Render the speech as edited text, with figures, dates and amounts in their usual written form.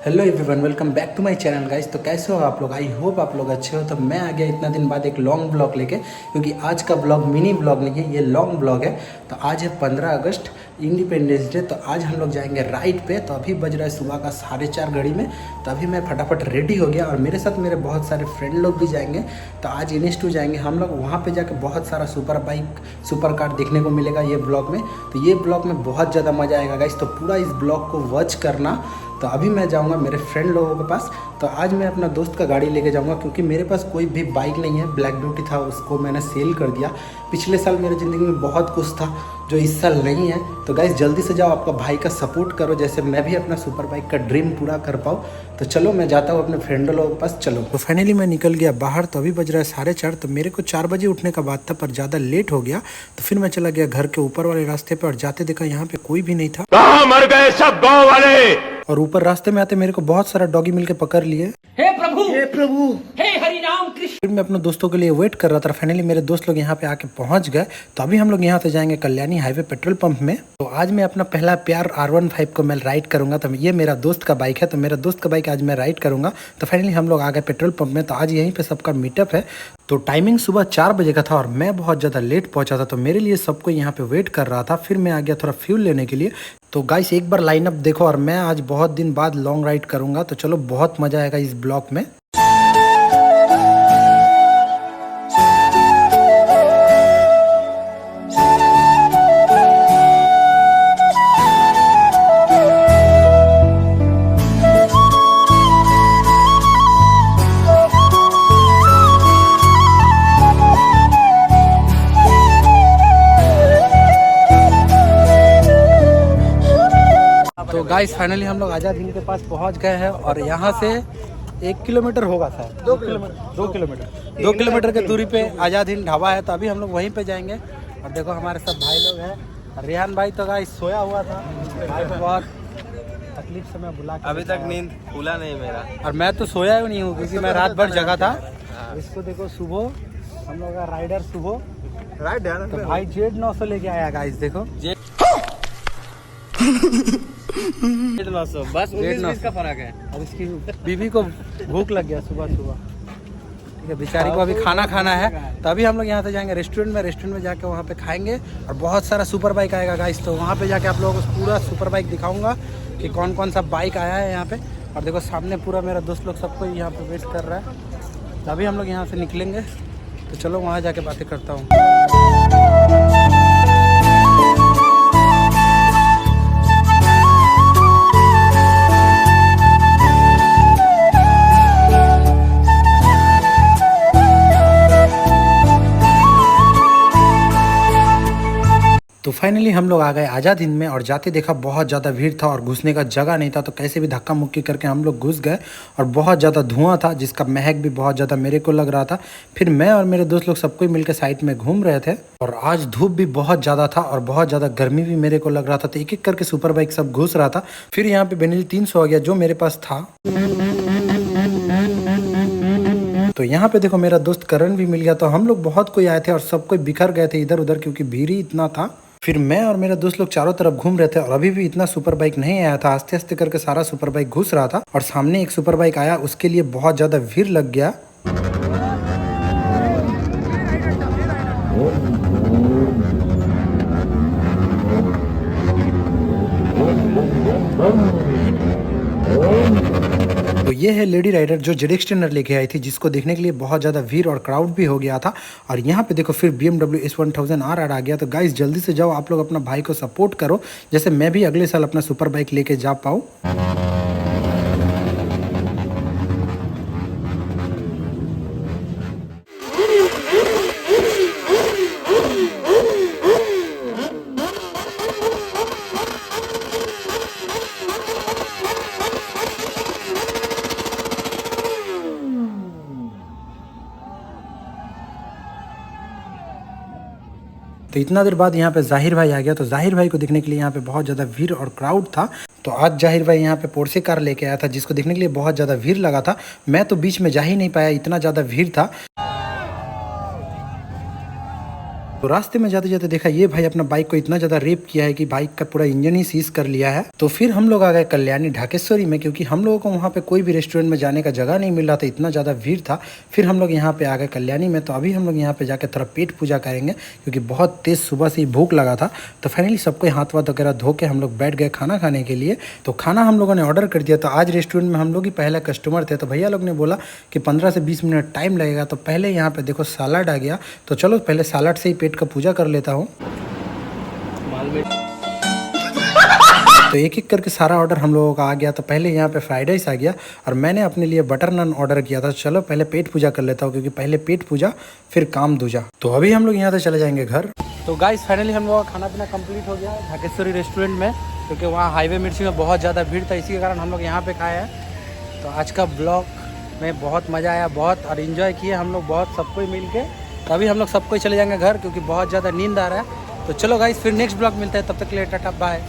Hello everyone, welcome back to my channel guys. तो कैसे हो आप लोग? आई होप आप लोग अच्छे हो। तो मैं आ गया इतना दिन बाद एक लॉन्ग ब्लॉग लेके, क्योंकि आज का ब्लॉग मिनी ब्लॉग नहीं है, ये लॉन्ग ब्लॉग है। तो आज है 15 अगस्त, इंडिपेंडेंस डे। तो आज हम लोग जाएंगे राइड पे। तो अभी बज रहा है सुबह का 4:30 घड़ी में। तो अभी मैं फटाफट रेडी हो गया और मेरे साथ मेरे बहुत सारे फ्रेंड लोग भी जाएंगे। तो आज इंस्टू जाएंगे हम लोग। वहाँ पे जाके बहुत सारा सुपर बाइक, सुपर कार देखने को मिलेगा ये ब्लॉग में। तो ये ब्लॉग में बहुत ज़्यादा मज़ा आएगा गाइस। तो पूरा इस ब्लॉग को वॉच करना। तो अभी मैं जाऊंगा मेरे फ्रेंड लोगों के पास। तो आज मैं अपना दोस्त का गाड़ी लेके जाऊंगा, क्योंकि मेरे पास कोई भी बाइक नहीं है। ब्लैक ब्यूटी था, उसको मैंने सेल कर दिया। पिछले साल मेरी ज़िंदगी में बहुत कुछ था जो इस साल नहीं है। तो गाइस जल्दी से जाओ, आपका भाई का सपोर्ट करो, जैसे मैं भी अपना सुपर बाइक का ड्रीम पूरा कर पाऊँ। तो चलो मैं जाता हूँ अपने फ्रेंड लोगों के पास। चलो, तो फाइनली मैं निकल गया बाहर। तो अभी बज रहा है 4:30। तो मेरे को 4 बजे उठने का बात था, पर ज़्यादा लेट हो गया। तो फिर मैं चला गया घर के ऊपर वाले रास्ते पर, और जाते देखा यहाँ पे कोई भी नहीं था। कहाँ मर गए सब गाँव वाले? और ऊपर रास्ते में आते मेरे को बहुत सारा डॉगी मिलके पकड़ लिए। हे प्रभु, हे प्रभु, हे हरि राम कृष्ण। फिर मैं अपने दोस्तों के लिए वेट कर रहा था। फाइनली मेरे दोस्त लोग यहाँ पे आके पहुंच गए। तो अभी हम लोग यहाँ से जाएंगे कल्याणी हाईवे पेट्रोल पंप में। तो आज मैं अपना पहला प्यार R15 को मैं राइड करूंगा। तो ये मेरा दोस्त का बाइक है, तो मेरा दोस्त का बाइक आज मैं राइड करूंगा। तो फाइनली हम लोग आ गए पेट्रोल पंप में। तो आज यहीं पे सबका मीटअप है। तो टाइमिंग सुबह 4 बजे का था और मैं बहुत ज़्यादा लेट पहुंचा था। तो मेरे लिए सबको यहाँ पे वेट कर रहा था। फिर मैं आ गया थोड़ा फ्यूल लेने के लिए। तो गाइस एक बार लाइनअप देखो। और मैं आज बहुत दिन बाद लॉन्ग राइड करूंगा। तो चलो बहुत मज़ा आएगा इस ब्लॉक में। तो गाइस फाइनली हम लोग आज़ाद हिंद के पास पहुंच गए हैं। और यहाँ से 1 किलोमीटर होगा सर, 2 किलोमीटर की दूरी पे आज़ाद हिंद ढाबा है। तो अभी हम लोग वहीं पे जाएंगे। और देखो हमारे सब भाई लोग हैं। रेहान भाई तो गाइस सोया हुआ था, भाई को बहुत तकलीफ से मैं बुला के अभी तक नींद खुला नहीं मेरा। और मैं तो सोया ही नहीं हूँ, क्योंकि मैं रात भर जगा था। इसको देखो, सुबह हम लोग का राइडर शुभ राइट है तो भाई Z900 लेके आया गाइस। देखो बस 19-20 का फर्क है। और इसकी बीवी को भूख लग गया सुबह सुबह। ठीक है, बेचारी को अभी खाना खाना है। तो अभी हम लोग यहाँ से जाएंगे रेस्टोरेंट में। रेस्टोरेंट में जाके वहाँ पे खाएंगे। और बहुत सारा सुपर बाइक आएगा गाइस। तो वहाँ पे जाके आप लोगों को पूरा सुपर बाइक दिखाऊंगा कि कौन कौन सा बाइक आया है यहाँ पे। और देखो सामने पूरा मेरा दोस्त लोग सबको यहाँ पे वेट कर रहा है। तो अभी हम लोग यहाँ से निकलेंगे। तो चलो वहाँ जाके बातें करता हूँ। तो फाइनली हम लोग आ गए आज़ाद हिंद में। और जाते देखा बहुत ज़्यादा भीड़ था और घुसने का जगह नहीं था। तो कैसे भी धक्का मुक्की करके हम लोग घुस गए। और बहुत ज़्यादा धुआं था, जिसका महक भी बहुत ज़्यादा मेरे को लग रहा था। फिर मैं और मेरे दोस्त लोग सबको मिलकर साइड में घूम रहे थे। और आज धूप भी बहुत ज़्यादा था और बहुत ज़्यादा गर्मी भी मेरे को लग रहा था। तो एक एक करके सुपर बाइक सब घुस रहा था। फिर यहाँ पे बेनिल 300 आ गया, जो मेरे पास था। तो यहाँ पे देखो मेरा दोस्त करण भी मिल गया। तो हम लोग बहुत कोई आए थे और सब कोई बिखर गए थे इधर उधर, क्योंकि भीड़ ही इतना था। फिर मैं और मेरे दोस्त लोग चारों तरफ घूम रहे थे। और अभी भी इतना सुपर बाइक नहीं आया था। आस्ते आस्ते करके सारा सुपर बाइक घुस रहा था। और सामने एक सुपर बाइक आया, उसके लिए बहुत ज़्यादा भीड़ लग गया। तो ये है लेडी राइडर जो ZX टेनर लेके आई थी, जिसको देखने के लिए बहुत ज़्यादा भीड़ और क्राउड भी हो गया था। और यहाँ पे देखो फिर BMW S1000R आ गया। तो गाइस जल्दी से जाओ, आप लोग अपना भाई को सपोर्ट करो, जैसे मैं भी अगले साल अपना सुपर बाइक लेके जा पाऊँ। तो इतना देर बाद यहाँ पे जाहिर भाई आ गया। तो जाहिर भाई को देखने के लिए यहाँ पे बहुत ज़्यादा भीड़ और क्राउड था। तो आज जाहिर भाई यहाँ पे पोर्शे कार लेके आया था, जिसको देखने के लिए बहुत ज़्यादा भीड़ लगा था। मैं तो बीच में जा ही नहीं पाया, इतना ज़्यादा भीड़ था। तो रास्ते में जाते जाते देखा ये भाई अपना बाइक को इतना ज्यादा रेप किया है कि बाइक का पूरा इंजन ही सीज कर लिया है। तो फिर हम लोग आ गए कल्याणी ढाकेश्वरी में, क्योंकि हम लोगों को वहाँ पे कोई भी रेस्टोरेंट में जाने का जगह नहीं मिल रहा था, इतना ज्यादा भीड़ था। फिर हम लोग यहाँ पे आ गए कल्याणी में। तो अभी हम लोग यहाँ पे जाकर थोड़ा पेट पूजा करेंगे, क्योंकि बहुत तेज सुबह से ही भूख लगा था। तो फाइनली सबको हाथ वाथ वगैरह धो के हम लोग बैठ गए खाना खाने के लिए। तो खाना हम लोगों ने ऑर्डर कर दिया। तो आज रेस्टोरेंट में हम लोग ही पहला कस्टमर थे। तो भैया लोग ने बोला कि 15 से 20 मिनट टाइम लगेगा। तो पहले यहाँ पे देखो सलाड आ गया। तो चलो पहले सलाड से ही पेट का पूजा कर लेता हूँ। तो एक एक करके सारा ऑर्डर हम लोगों का आ गया। तो पहले यहाँ पे फ्राइड राइस आ गया और मैंने अपने लिए बटर नान ऑर्डर किया था। चलो पहले पेट पूजा कर लेता हूँ, क्योंकि पहले पेट पूजा फिर काम दूजा। तो अभी हम लोग यहाँ से चले जाएंगे घर। तो गाइस फाइनली हम लोगों का खाना पीना कंप्लीट हो गया ढाकेश्वरी रेस्टोरेंट में, क्योंकि वहाँ हाईवे मिर्ची में बहुत ज़्यादा भीड़ था, इसी के कारण हम लोग यहाँ पे खाए हैं। तो आज का ब्लॉग में बहुत मज़ा आया, बहुत और इन्जॉय किए हम लोग बहुत सबको मिल के। तो अभी हम लोग सबको चले जाएंगे घर, क्योंकि बहुत ज़्यादा नींद आ रहा है। तो चलो गाइस फिर नेक्स्ट ब्लॉग मिलता है, तब तक के लिए टाटा बाय।